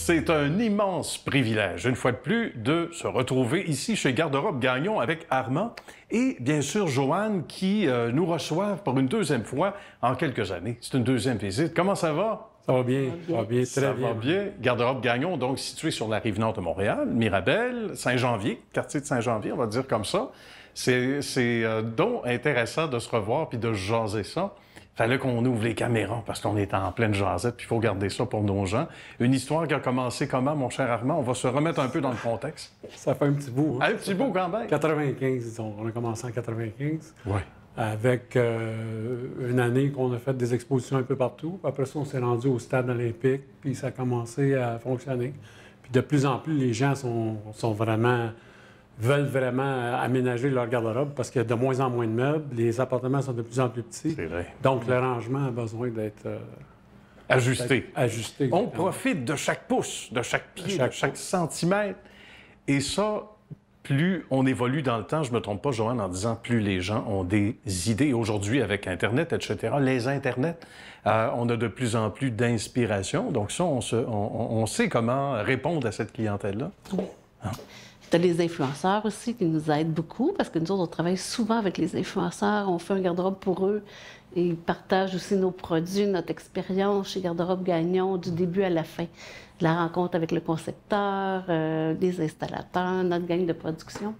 C'est un immense privilège, une fois de plus, de se retrouver ici chez Garde-robe Gagnon avec Armand et bien sûr Joanne qui nous reçoivent pour une deuxième fois en quelques années. C'est une deuxième visite. Comment ça va? Ça va bien, ça va bien, très Ça bien. va bien. Garde-robe Gagnon, donc situé sur la rive nord de Montréal, Mirabel, Saint-Janvier, quartier de Saint-Janvier, on va dire comme ça. C'est donc intéressant de se revoir puis de jaser ça. Fallait qu'on ouvre les caméras parce qu'on est en pleine jasette, puis il faut garder ça pour nos gens. Une histoire qui a commencé comment, mon cher Armand? On va se remettre un peu dans le contexte. Ça fait un petit bout. Un petit bout quand même. 95, disons. On a commencé en 95. Oui. Avec une année qu'on a fait des expositions un peu partout. Puis après ça, on s'est rendu au stade olympique, puis ça a commencé à fonctionner. Puis de plus en plus, les gens veulent vraiment aménager leur garde-robe parce qu'il y a de moins en moins de meubles. Les appartements sont de plus en plus petits. C'est vrai. Donc, le rangement a besoin d'être Ajusté. ajusté. On profite de chaque pouce, de chaque pied, de chaque centimètre. Et ça, plus on évolue dans le temps, je ne me trompe pas, Joanne, en disant plus les gens ont des idées. Aujourd'hui, avec Internet, etc., les Internets, on a de plus en plus d'inspiration. Donc ça, on sait comment répondre à cette clientèle-là. Oui. Hein? Tu as les influenceurs aussi qui nous aident beaucoup parce que nous autres, on travaille souvent avec les influenceurs. On fait un garde-robe pour eux et ils partagent aussi nos produits, notre expérience chez Garde-robe Gagnon du début à la fin. La rencontre avec le concepteur, les installateurs, notre gang de production.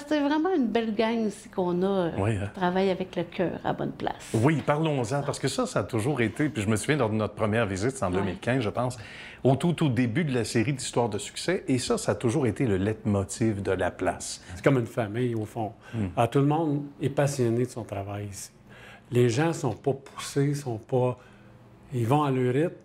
C'est vraiment une belle gang aussi qu'on a qui travaille avec le cœur à bonne place. Oui, parlons-en, parce que ça a toujours été, puis je me souviens lors de notre première visite, c'est en 2015, je pense, au tout début de la série d'histoires de succès, et ça a toujours été le leitmotiv de la place. C'est comme une famille, au fond. Alors, tout le monde est passionné de son travail ici. Les gens ne sont pas poussés, ils vont à leur rythme.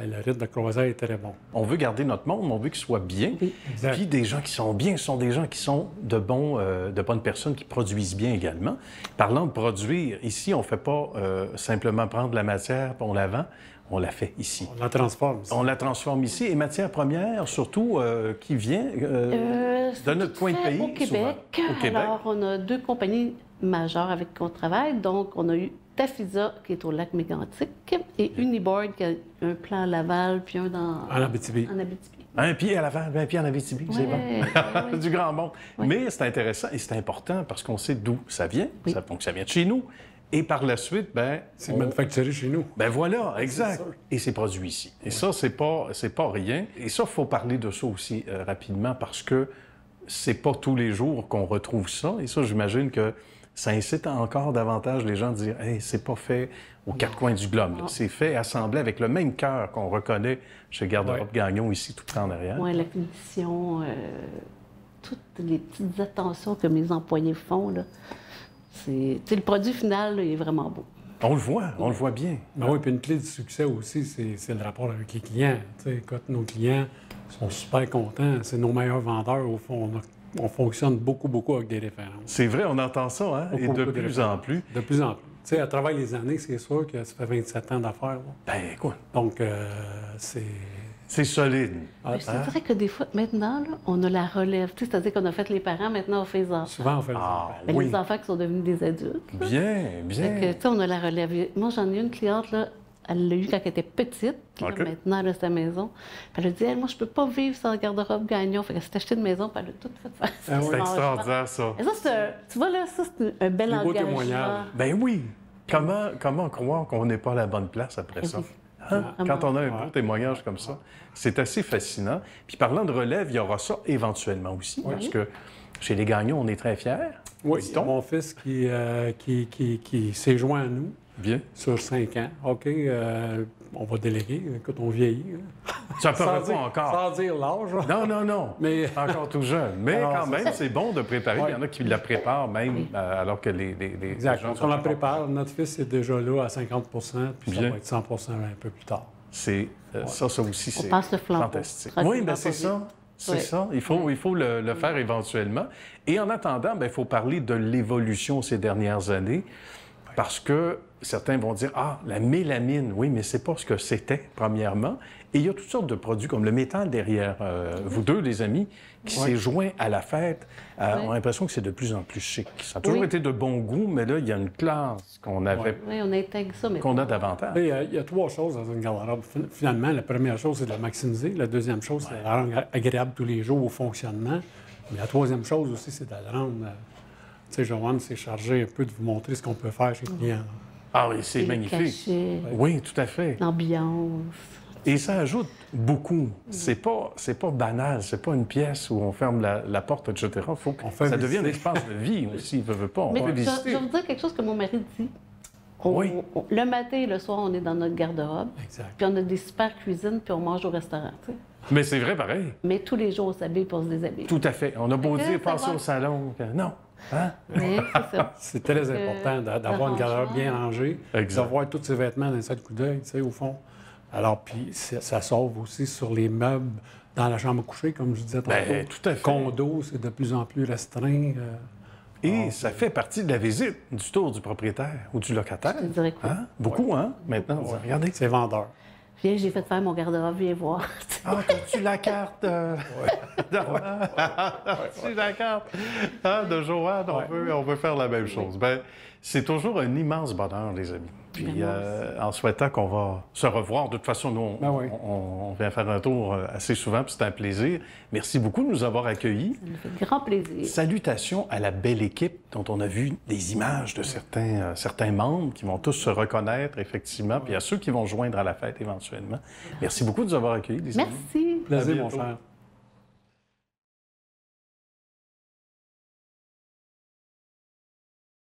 Le rythme de croisière est très bon. On veut garder notre monde, mais on veut qu'il soit bien. Oui, exact. Puis des gens qui sont bien, ce sont des gens qui sont de bonnes personnes, qui produisent bien également. Parlant de produire, ici, on ne fait pas simplement prendre la matière, puis on la vend. On la fait ici. On la transforme ici. On la transforme ici. Et matière première, surtout, qui vient de notre coin de pays. Au Québec. Souvent. Au Québec. Alors, on a deux compagnies majeures avec qui on travaille. Donc, on a eu Tafisa, qui est au lac Mégantic, et Uniboard, qui a un plan à Laval, puis un en Abitibi. En Abitibi. Un pied à Laval, un pied en Abitibi, c'est bon. Du grand monde. Ouais. Mais c'est intéressant et c'est important parce qu'on sait d'où ça vient. Oui. Donc, ça vient de chez nous. Et par la suite, c'est manufacturé chez nous. Voilà, exact. Et c'est produit ici. Et ça, c'est pas rien. Et ça, il faut parler de ça aussi rapidement parce que c'est pas tous les jours qu'on retrouve ça. Et ça, j'imagine que ça incite encore davantage les gens à dire « Hey, c'est pas fait aux quatre coins du globe. C'est fait assemblé avec le même cœur qu'on reconnaît chez Garde-robe Gagnon ici, tout en arrière. » Oui, la finition, toutes les petites attentions que mes employés font, là. Le produit final là, il est vraiment beau. On le voit bien. Oui, puis une clé du succès aussi, c'est le rapport avec les clients. Écoute, nos clients sont super contents. C'est nos meilleurs vendeurs, au fond. On fonctionne beaucoup avec des références. C'est vrai, on entend ça, hein? Et de plus en plus. De plus en plus. Tu sais, à travers les années, c'est sûr que ça fait 27 ans d'affaires. Quoi? Donc, c'est... C'est solide. C'est vrai que des fois, maintenant, là, on a la relève. C'est-à-dire qu'on a fait les parents, maintenant on fait les enfants. Souvent, on fait les enfants. Les enfants qui sont devenus des adultes. Là. Bien. Fait que, on a la relève. Moi, j'en ai une cliente, là, elle l'a eu quand elle était petite. Puis là, maintenant, elle a sa maison. Puis elle a dit, moi, je peux pas vivre sans Garde-robe Gagnon. Fait qu'elle s'est acheté une maison, puis elle a tout fait faire. C'est extraordinaire, ça. Et ça, tu vois, là, ça, c'est un bel engagement. Ben oui. Comment croire qu'on n'est pas à la bonne place après ça? Hein? Quand on a un beau témoignage comme ça, c'est assez fascinant. Puis parlant de relève, il y aura ça éventuellement aussi, parce que chez les Gagnons, on est très fiers. Oui, c'est mon fils qui s'est joint à nous. Bien. Sur 5 ans. OK, on va déléguer. Écoute, on vieillit. Ça ne paraît pas encore. Sans dire l'âge. Non. Mais encore tout jeune. Mais alors, quand même, c'est bon de préparer. Il y en a qui la préparent même alors que les exact. gens on la prépare. Notre fils est déjà là à 50 puis bien. Ça va être 100 un peu plus tard. C'est ça aussi, c'est fantastique. Oui, bien c'est ça. C'est ça. Il faut le faire éventuellement. Et en attendant, il faut parler de l'évolution ces dernières années. Parce que certains vont dire, ah, la mélamine, oui, mais c'est pas ce que c'était, premièrement. Et il y a toutes sortes de produits, comme le métal derrière vous deux, les amis, qui s'est joint à la fête. On a l'impression que c'est de plus en plus chic. Ça a toujours été de bon goût, mais là, il y a une classe qu'on avait, Oui, on intègre ça, mais qu'on a davantage. Il y a 3 choses dans une garde-robe. Finalement, la première chose, c'est de la maximiser. La deuxième chose, c'est de la rendre agréable tous les jours au fonctionnement. Mais la troisième chose aussi, c'est de la rendre... Tu sais, Joanne s'est chargée un peu de vous montrer ce qu'on peut faire chez les clients. Ah oui, c'est magnifique. Cachet, Oui, tout à fait. l'ambiance. Et ça ajoute beaucoup. C'est pas banal, c'est pas une pièce où on ferme la porte, etc. Il faut que ça devienne un espace de vie aussi, veut pas. On Mais peut je visiter. vais vous dire quelque chose que mon mari dit. Le matin et le soir, on est dans notre garde-robe. Exact. Puis on a des super cuisines, puis on mange au restaurant. Tu sais. Mais c'est vrai pareil. Mais tous les jours, on s'habille pour se déshabiller. Tout à fait. On a beau Fait que dire, ça passer va. au salon. Non. Hein? Mais c'est ça. C'est très important d'avoir une garde-robe bien rangée, Exact. d'avoir tous ses vêtements d'un seul coup d'œil, tu sais, au fond. Alors, puis ça sauve aussi sur les meubles dans la chambre à coucher, comme je disais tantôt. Ben, tout à fait. Condo, c'est de plus en plus restreint. Et ça fait partie de la visite, du tour du propriétaire ou du locataire. Je te dirais quoi. Hein? Beaucoup, hein? Maintenant, regardez. C'est vendeur. Viens, j'ai fait faire mon garde-robe, viens voir. Ah, as-tu la carte? As-tu la carte de Joanne? On veut faire la même chose. Ben, c'est toujours un immense bonheur, les amis. Puis, en souhaitant qu'on va se revoir, de toute façon, nous, on vient faire un tour assez souvent, puis c'est un plaisir. Merci beaucoup de nous avoir accueillis. Ça nous fait grand plaisir. Salutations à la belle équipe dont on a vu des images de certains membres qui vont tous se reconnaître, effectivement, puis à ceux qui vont joindre à la fête éventuellement. Merci beaucoup de nous avoir accueillis, les amis. Merci. Plaisir, À mon bientôt. cher.